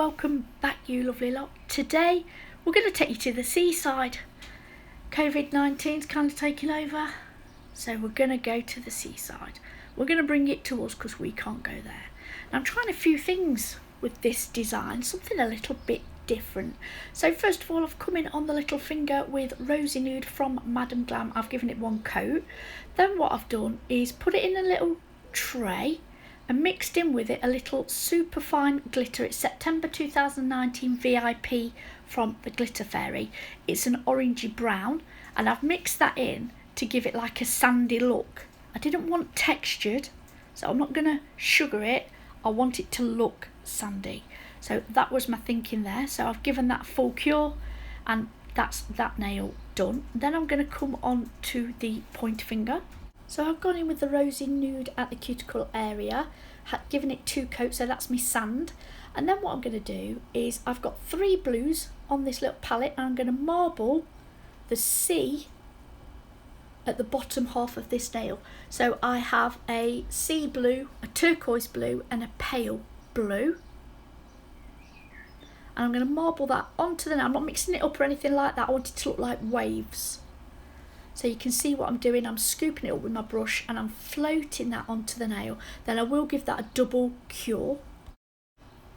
welcome back you lovely lot. Today we're going to take you to the seaside. COVID-19's kind of taking over, so we're going to go to the seaside. We're going to bring it to us because we can't go there. And I'm trying a few things with this design, something a little bit different. So first of all, I've come in on the little finger with Rosey Nude from Glam. I've given it one coat. Then what I've done is put it in a little tray and mixed in with it a little super fine glitter. It's September 2019 VIP from the Glitter Fairy. It's an orangey brown, and I've mixed that in to give it like a sandy look. I didn't want textured, so I'm not going to sugar it. I want it to look sandy. So that was my thinking there. So I've given that full cure, and that's that nail done. Then I'm going to come on to the pointer finger. So I've gone in with the Rosey Nude at the cuticle area, given it two coats, so that's my sand. And then what I'm going to do is I've got 3 blues on this little palette, and I'm going to marble the sea at the bottom half of this nail. So I have a sea blue, a turquoise blue and a pale blue. And I'm going to marble that onto the nail. I'm not mixing it up or anything like that. I want it to look like waves. So you can see what I'm doing. I'm scooping it up with my brush and I'm floating that onto the nail. Then I will give that a double cure.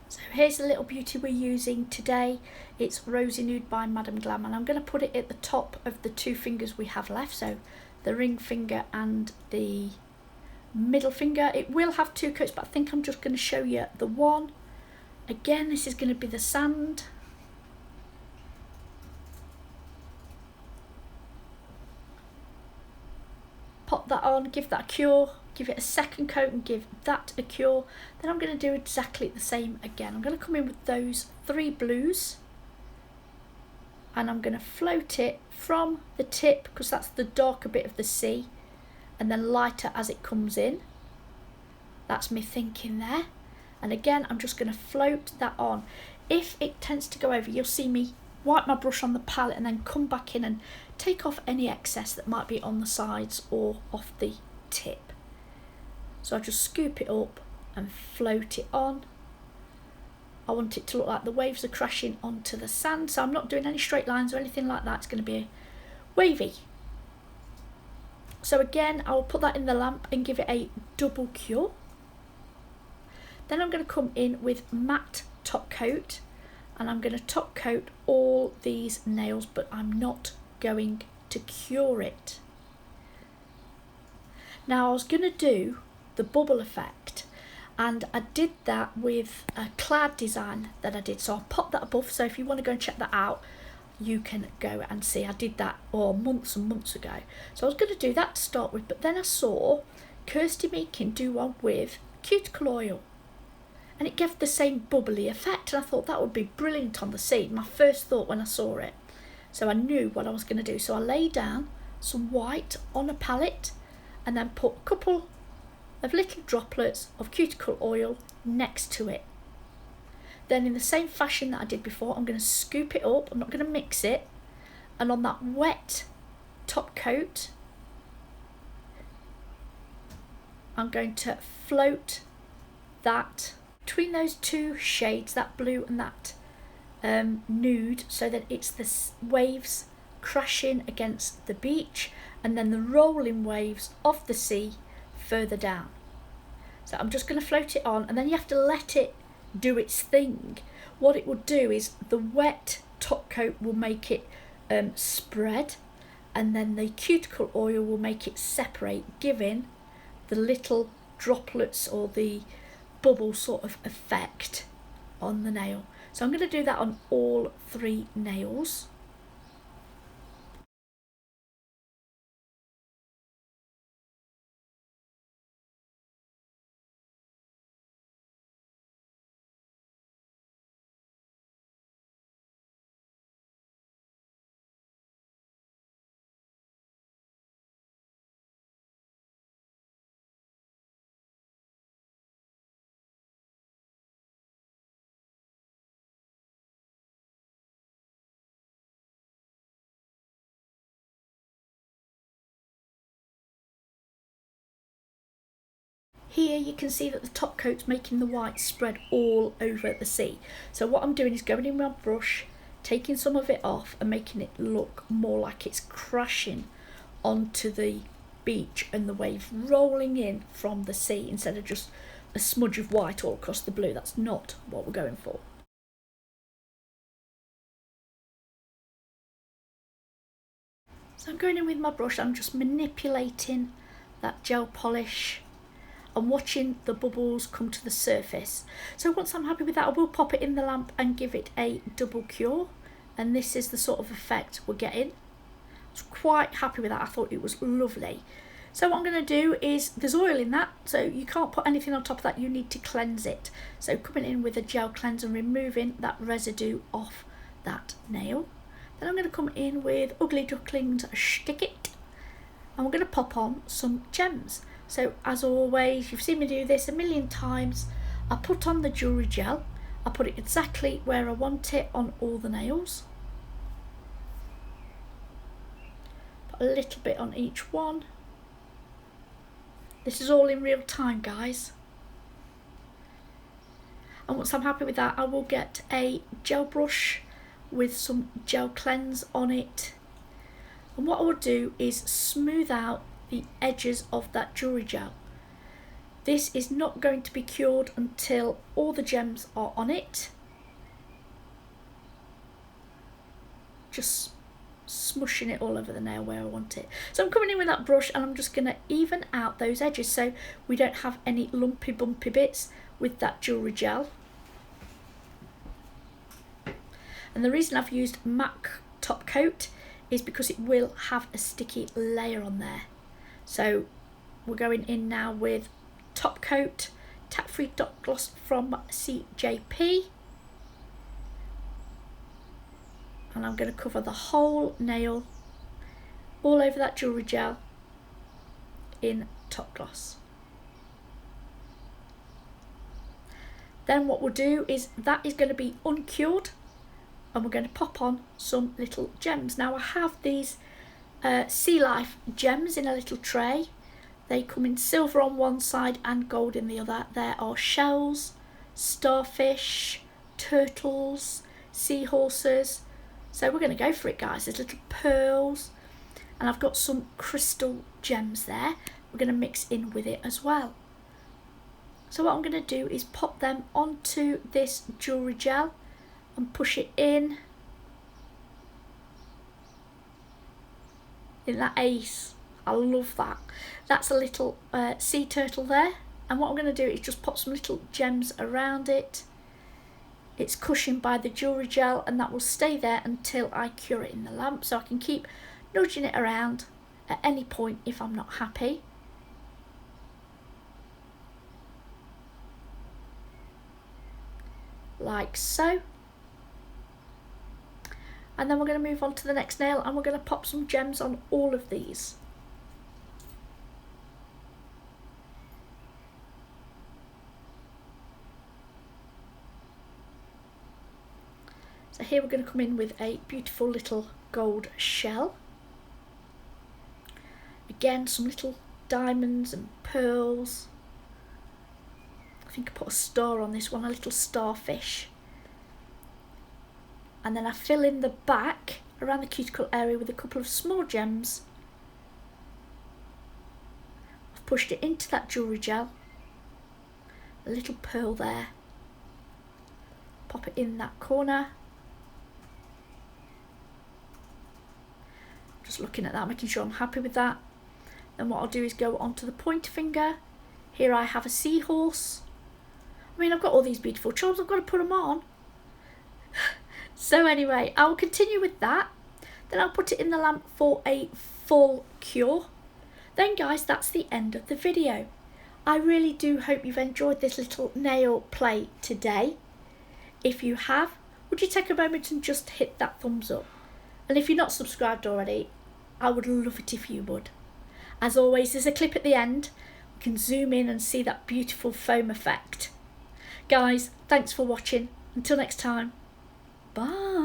So here's the little beauty we're using today. It's Rosey Nude by Glam, and I'm going to put it at the top of the 2 fingers we have left. So the ring finger and the middle finger. It will have 2 coats, but I think I'm just going to show you the one. Again, this is going to be the sand. Pop that on, give that a cure, give it a second coat and give that a cure. Then I'm going to do exactly the same again. I'm going to come in with those 3 blues and I'm going to float it from the tip, because that's the darker bit of the sea, and then lighter as it comes in. That's me thinking there. And again, I'm just going to float that on. If it tends to go over, you'll see me wipe my brush on the palette and then come back in and take off any excess that might be on the sides or off the tip. So I just scoop it up and float it on. I want it to look like the waves are crashing onto the sand, so I'm not doing any straight lines or anything like that. It's going to be wavy. So again, I'll put that in the lamp and give it a double cure. Then I'm going to come in with matte top coat, and I'm going to top coat all these nails, but I'm not going to cure it. Now I was going to do the bubble effect, and I did that with a cloud design that I did, so I'll pop that above. So if you want to go and check that out, you can go and see. I did that months and months ago. So I was going to do that to start with, but then I saw Kirsty Meakin do one with cuticle oil, and it gave the same bubbly effect, and I thought that would be brilliant on the sea. My first thought when I saw it. So I knew what I was going to do. So I laid down some white on a palette and then put a couple of little droplets of cuticle oil next to it. Then in the same fashion that I did before, I'm going to scoop it up. I'm not going to mix it. And on that wet top coat, I'm going to float that between those 2 shades, that blue and that nude, so that it's the waves crashing against the beach and then the rolling waves of the sea further down. So I'm just going to float it on, and then you have to let it do its thing. What it will do is the wet top coat will make it spread, and then the cuticle oil will make it separate, giving the little droplets or the bubble sort of effect on the nail. So I'm going to do that on all 3 nails. here you can see that the top coat's making the white spread all over the sea. So what I'm doing is going in with my brush, taking some of it off and making it look more like it's crashing onto the beach and the wave rolling in from the sea instead of just a smudge of white all across the blue. That's not what we're going for. So I'm going in with my brush, I'm just manipulating that gel polish and watching the bubbles come to the surface. So once I'm happy with that, I will pop it in the lamp and give it a double cure, and this is the sort of effect we're getting. I was quite happy with that, I thought it was lovely. So what I'm going to do is, there's oil in that, so you can't put anything on top of that, you need to cleanse it. So coming in with a gel cleanse and removing that residue off that nail. Then I'm going to come in with Ugly Ducklings Stick It, and we're going to pop on some gems. So as always, you've seen me do this a million times. I put on the jewellery gel, I put it exactly where I want it on all the nails. Put a little bit on each one. This is all in real time, guys. And once I'm happy with that, I will get a gel brush with some gel cleanse on it. And what I will do is smooth out the edges of that jewellery gel. This is not going to be cured until all the gems are on it. Just smushing it all over the nail where I want it. So I'm coming in with that brush and I'm just going to even out those edges so we don't have any lumpy bumpy bits with that jewellery gel. And the reason I've used MAC top coat is because it will have a sticky layer on there. So we're going in now with top coat tack free dot gloss from CJelP, and I'm going to cover the whole nail all over that jewellery gel in top gloss. Then what we'll do is that is going to be uncured, and we're going to pop on some little gems. Now I have these Sea Life gems in a little tray. They come in silver on one side and gold in the other. There are shells, starfish, turtles, seahorses. So we're going to go for it, guys. There's little pearls, and I've got some crystal gems there. We're going to mix in with it as well. So what I'm going to do is pop them onto this jewellery gel and push it in that ace. I love that. That's a little sea turtle there, and what I'm going to do is just pop some little gems around it. It's cushioned by the jewellery gel, and that will stay there until I cure it in the lamp, so I can keep nudging it around at any point if I'm not happy. Like so. And then we're going to move on to the next nail, and we're going to pop some gems on all of these. So here we're going to come in with a beautiful little gold shell. Again, some little diamonds and pearls. I think I put a star on this one, a little starfish. And then I fill in the back around the cuticle area with a couple of small gems. I've pushed it into that jewellery gel. A little pearl there. Pop it in that corner. Just looking at that, making sure I'm happy with that. Then what I'll do is go onto the pointer finger. Here I have a seahorse. I mean, I've got all these beautiful charms, I've got to put them on. So anyway, I'll continue with that. Then I'll put it in the lamp for a full cure. Then guys, that's the end of the video. I really do hope you've enjoyed this little nail play today. If you have, would you take a moment and just hit that thumbs up? And if you're not subscribed already, I would love it if you would. As always, there's a clip at the end. You can zoom in and see that beautiful foam effect. Guys, thanks for watching. Until next time. Bye.